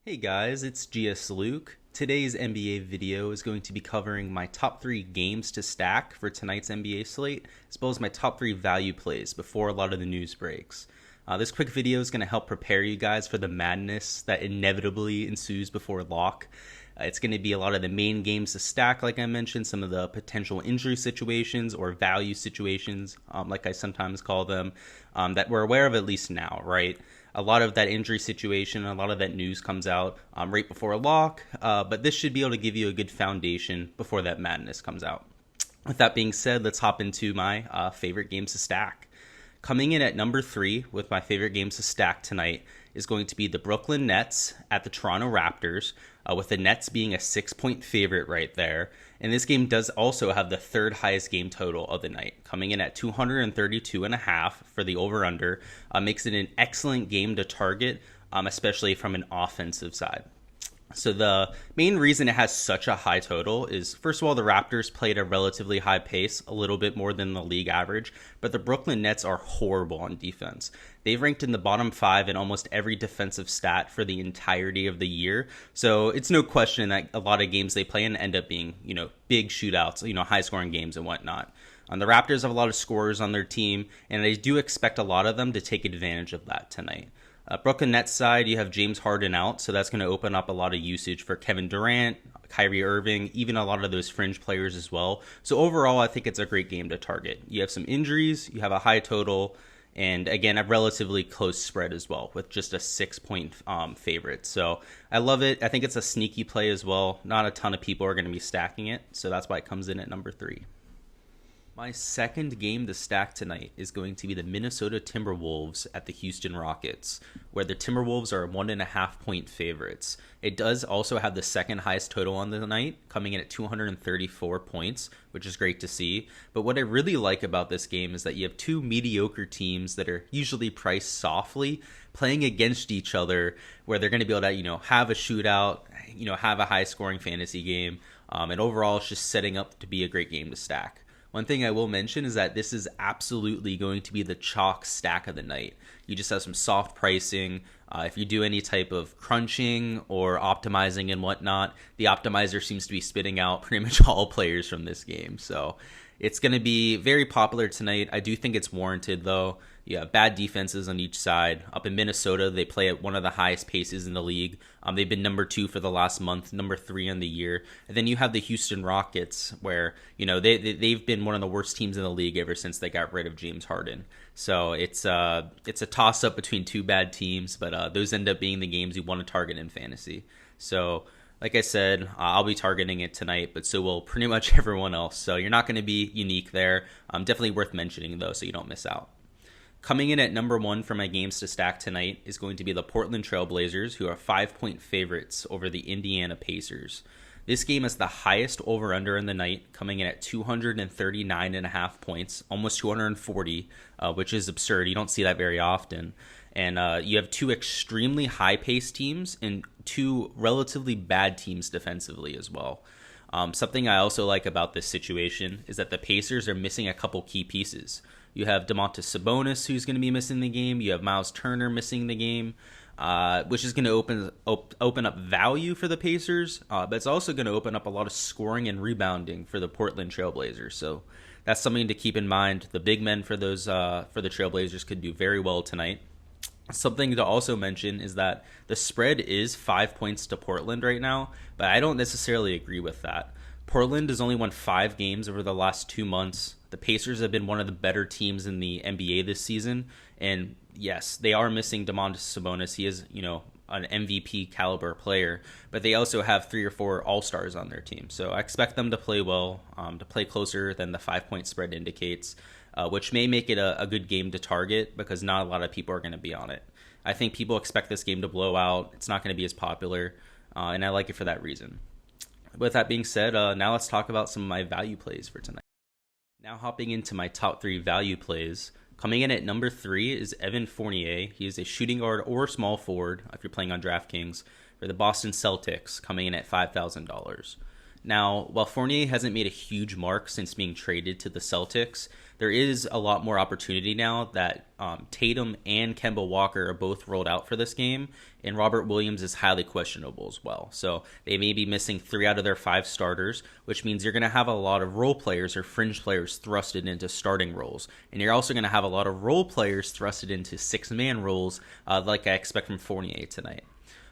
Hey guys, it's Gsluke. Today's NBA video is going to be covering my top 3 games to stack for tonight's NBA slate, as well as my top 3 value plays before a lot of the news breaks. This quick video is going to help prepare you guys for the madness that inevitably ensues before lock. It's going to be a lot of the main games to stack, like I mentioned, some of the potential injury situations or value situations, like I sometimes call them, that we're aware of at least now, right? A lot of that injury situation, a lot of that news comes out right before a lock, but this should be able to give you a good foundation before that madness comes out. With that being said, let's hop into my favorite games to stack. Coming in at number 3 with my favorite games to stack tonight is going to be the Brooklyn Nets at the Toronto Raptors, with the Nets being a 6-point favorite right there. And this game does also have the third highest game total of the night, coming in at 232.5 for the over-under. Makes it an excellent game to target, especially from an offensive side. So the main reason it has such a high total is, first of all, the Raptors played a relatively high pace, a little bit more than the league average, but the Brooklyn Nets are horrible on defense. They've ranked in the bottom 5 in almost every defensive stat for the entirety of the year. So it's no question that a lot of games they play in end up being, big shootouts, high scoring games and whatnot. The Raptors have a lot of scorers on their team, and I do expect a lot of them to take advantage of that tonight. Brooklyn Nets side, you have James Harden out, so that's going to open up a lot of usage for Kevin Durant, Kyrie Irving, even a lot of those fringe players as well. So overall, I think it's a great game to target. You have some injuries, you have a high total, and again, a relatively close spread as well, with just a 6-point favorite. So I love it. I think it's a sneaky play as well. Not a ton of people are going to be stacking it, so that's why it comes in at number 3. My second game to stack tonight is going to be the Minnesota Timberwolves at the Houston Rockets, where the Timberwolves are 1.5-point favorites. It does also have the second highest total on the night, coming in at 234 points, which is great to see. But what I really like about this game is that you have two mediocre teams that are usually priced softly, playing against each other, where they're going to be able to, have a shootout, have a high-scoring fantasy game, and overall it's just setting up to be a great game to stack. One thing I will mention is that this is absolutely going to be the chalk stack of the night. You just have some soft pricing. If you do any type of crunching or optimizing and whatnot, the optimizer seems to be spitting out pretty much all players from this game. So it's going to be very popular tonight. I do think it's warranted, though. Yeah, bad defenses on each side. Up in Minnesota, they play at one of the highest paces in the league. They've been number 2 for the last month, number 3 on the year. And then you have the Houston Rockets, where they've been one of the worst teams in the league ever since they got rid of James Harden. So it's a toss-up between two bad teams, but those end up being the games you want to target in fantasy. So like I said, I'll be targeting it tonight, but so will pretty much everyone else. So you're not going to be unique there. Definitely worth mentioning, though, so you don't miss out. Coming in at number 1 for my games to stack tonight is going to be the Portland Trail Blazers, who are 5-point favorites over the Indiana Pacers. This game is the highest over-under in the night, coming in at 239.5 points, almost 240, which is absurd. You don't see that very often. And you have two extremely high-paced teams and two relatively bad teams defensively as well. Something I also like about this situation is that the Pacers are missing a couple key pieces. You have Domantas Sabonis, who's going to be missing the game. You have Miles Turner missing the game, which is going to open up value for the Pacers, but it's also going to open up a lot of scoring and rebounding for the Portland Trail Blazers. So that's something to keep in mind. The big men for the Trailblazers could do very well tonight. Something to also mention is that the spread is 5 points to Portland right now, but I don't necessarily agree with that. Portland has only won 5 games over the last 2 months. The Pacers have been one of the better teams in the NBA this season, and yes, they are missing Domantas Sabonis. He is, an MVP caliber player, but they also have 3 or 4 All-Stars on their team. So I expect them to play well, to play closer than the 5-point spread indicates, which may make it a good game to target because not a lot of people are going to be on it. I think people expect this game to blow out. It's not going to be as popular, and I like it for that reason. With that being said, now let's talk about some of my value plays for tonight. Now hopping into my top 3 value plays. Coming in at number 3 is Evan Fournier. He is a shooting guard or small forward, if you're playing on DraftKings, for the Boston Celtics, coming in at $5,000. Now, while Fournier hasn't made a huge mark since being traded to the Celtics, there is a lot more opportunity now that Tatum and Kemba Walker are both rolled out for this game, and Robert Williams is highly questionable as well. So they may be missing 3 out of their 5 starters, which means you're going to have a lot of role players or fringe players thrusted into starting roles. And you're also going to have a lot of role players thrusted into 6-man roles like I expect from Fournier tonight.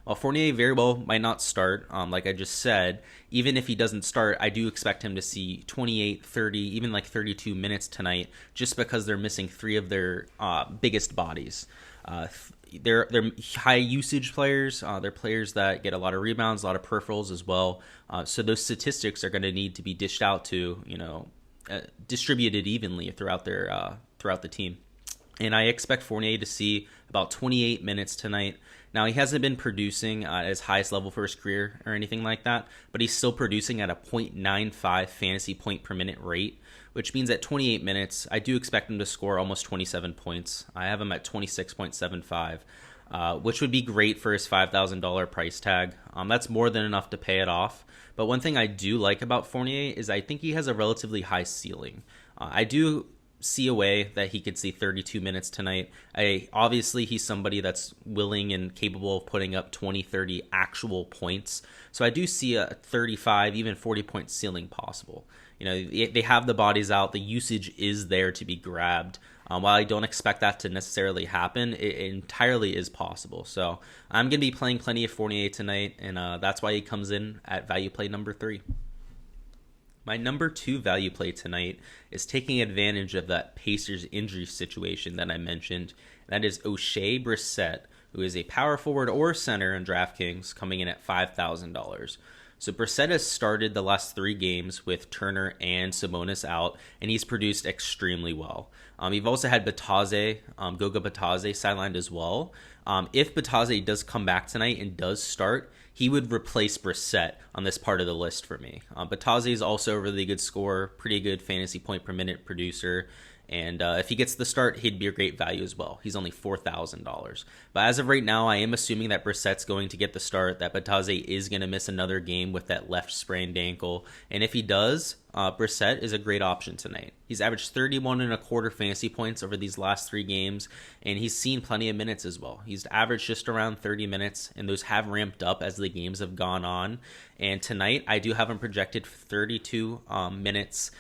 While Fournier very well might not start, like I just said, even if he doesn't start, I do expect him to see 28, 30, even like 32 minutes tonight just because they're missing 3 of their biggest bodies. They're high usage players. They're players that get a lot of rebounds, a lot of peripherals as well. So those statistics are going to need to be dished out to, distributed evenly throughout the team. And I expect Fournier to see about 28 minutes tonight. Now, he hasn't been producing at his highest level for his career or anything like that, but he's still producing at a 0.95 fantasy point per minute rate, which means at 28 minutes, I do expect him to score almost 27 points. I have him at 26.75, which would be great for his $5,000 price tag. That's more than enough to pay it off. But one thing I do like about Fournier is I think he has a relatively high ceiling. I do see a way that he could see 32 minutes tonight. Obviously, he's somebody that's willing and capable of putting up 20, 30 actual points. So I do see a 35, even 40-point ceiling possible. They have the bodies out. The usage is there to be grabbed. While I don't expect that to necessarily happen, it entirely is possible. So I'm going to be playing plenty of Fournier tonight, and that's why he comes in at value play number 3. My number 2 value play tonight is taking advantage of that Pacers injury situation that I mentioned. That is Shea Brissette, who is a power forward or center in DraftKings, coming in at $5,000. So Brissette has started the last 3 games with Turner and Sabonis out, and he's produced extremely well. You've also had Goga Batadze sidelined as well. If Batadze does come back tonight and does start, he would replace Brissette on this part of the list for me. Batadze is also a really good scorer, pretty good fantasy point per minute producer. And if he gets the start, he'd be a great value as well. He's only $4,000. But as of right now, I am assuming that Brissette's going to get the start, that Batadze is going to miss another game with that left sprained ankle. And if he does, Brissette is a great option tonight. He's averaged 31.25 fantasy points over these last 3 games, and he's seen plenty of minutes as well. He's averaged just around 30 minutes, and those have ramped up as the games have gone on. And tonight, I do have him projected for 32 minutes.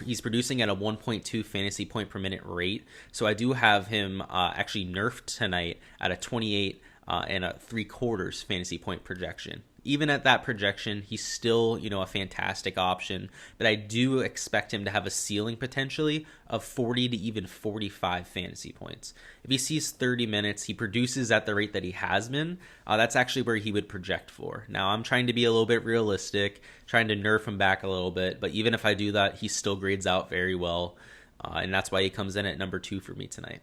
He's producing at a 1.2 fantasy point per minute rate, so I do have him actually nerfed tonight at a 28 and a 3/4 fantasy point projection. Even at that projection, he's still, a fantastic option, but I do expect him to have a ceiling potentially of 40 to even 45 fantasy points. If he sees 30 minutes, he produces at the rate that he has been, that's actually where he would project for. Now, I'm trying to be a little bit realistic, trying to nerf him back a little bit, but even if I do that, he still grades out very well, and that's why he comes in at number 2 for me tonight.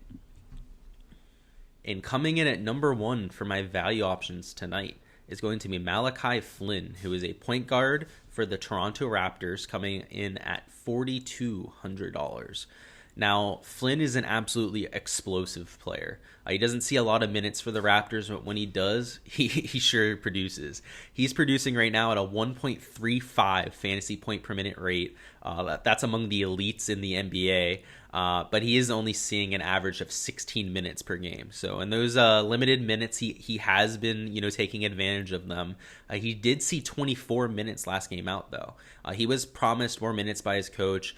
And coming in at number 1 for my value options tonight is going to be Malachi Flynn, who is a point guard for the Toronto Raptors, coming in at $4,200. Now, Flynn is an absolutely explosive player. He doesn't see a lot of minutes for the Raptors, but when he does, he sure produces. He's producing right now at a 1.35 fantasy point per minute rate. That's among the elites in the NBA. But he is only seeing an average of 16 minutes per game. So in those limited minutes, he has been, taking advantage of them. He did see 24 minutes last game out, though. He was promised more minutes by his coach.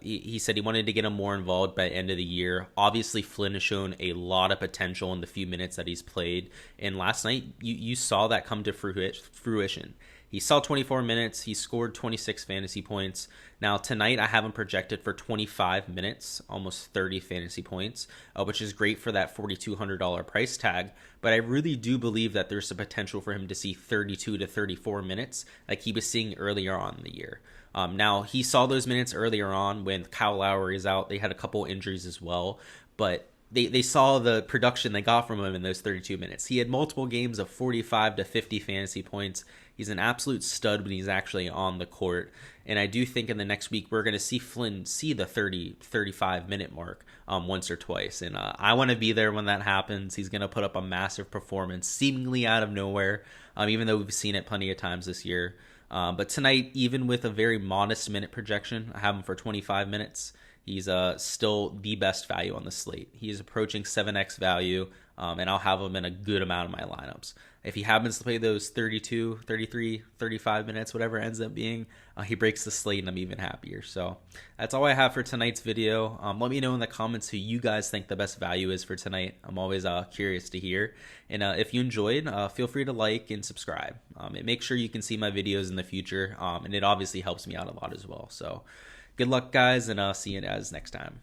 He said he wanted to get him more involved by the end of the year. Obviously, Flynn has shown a lot of potential in the few minutes that he's played. And last night, you saw that come to fruition. He saw 24 minutes. He scored 26 fantasy points. Now, tonight, I have him projected for 25 minutes, almost 30 fantasy points, which is great for that $4,200 price tag. But I really do believe that there's a potential for him to see 32 to 34 minutes like he was seeing earlier on in the year. Now, he saw those minutes earlier on when Kyle Lowry is out. They had a couple injuries as well, but they saw the production they got from him in those 32 minutes. He had multiple games of 45 to 50 fantasy points. He's an absolute stud when he's actually on the court. And I do think in the next week, we're going to see Flynn see the 30, 35-minute mark once or twice. And I want to be there when that happens. He's going to put up a massive performance, seemingly out of nowhere, even though we've seen it plenty of times this year. But tonight, even with a very modest minute projection, I have him for 25 minutes. He's still the best value on the slate. He is approaching 7x value, and I'll have him in a good amount of my lineups. If he happens to play those 32, 33, 35 minutes, whatever it ends up being, he breaks the slate and I'm even happier. So that's all I have for tonight's video. Let me know in the comments who you guys think the best value is for tonight. I'm always curious to hear. And if you enjoyed, feel free to like and subscribe. Make sure you can see my videos in the future, and it obviously helps me out a lot as well. So good luck, guys, and I'll see you guys next time.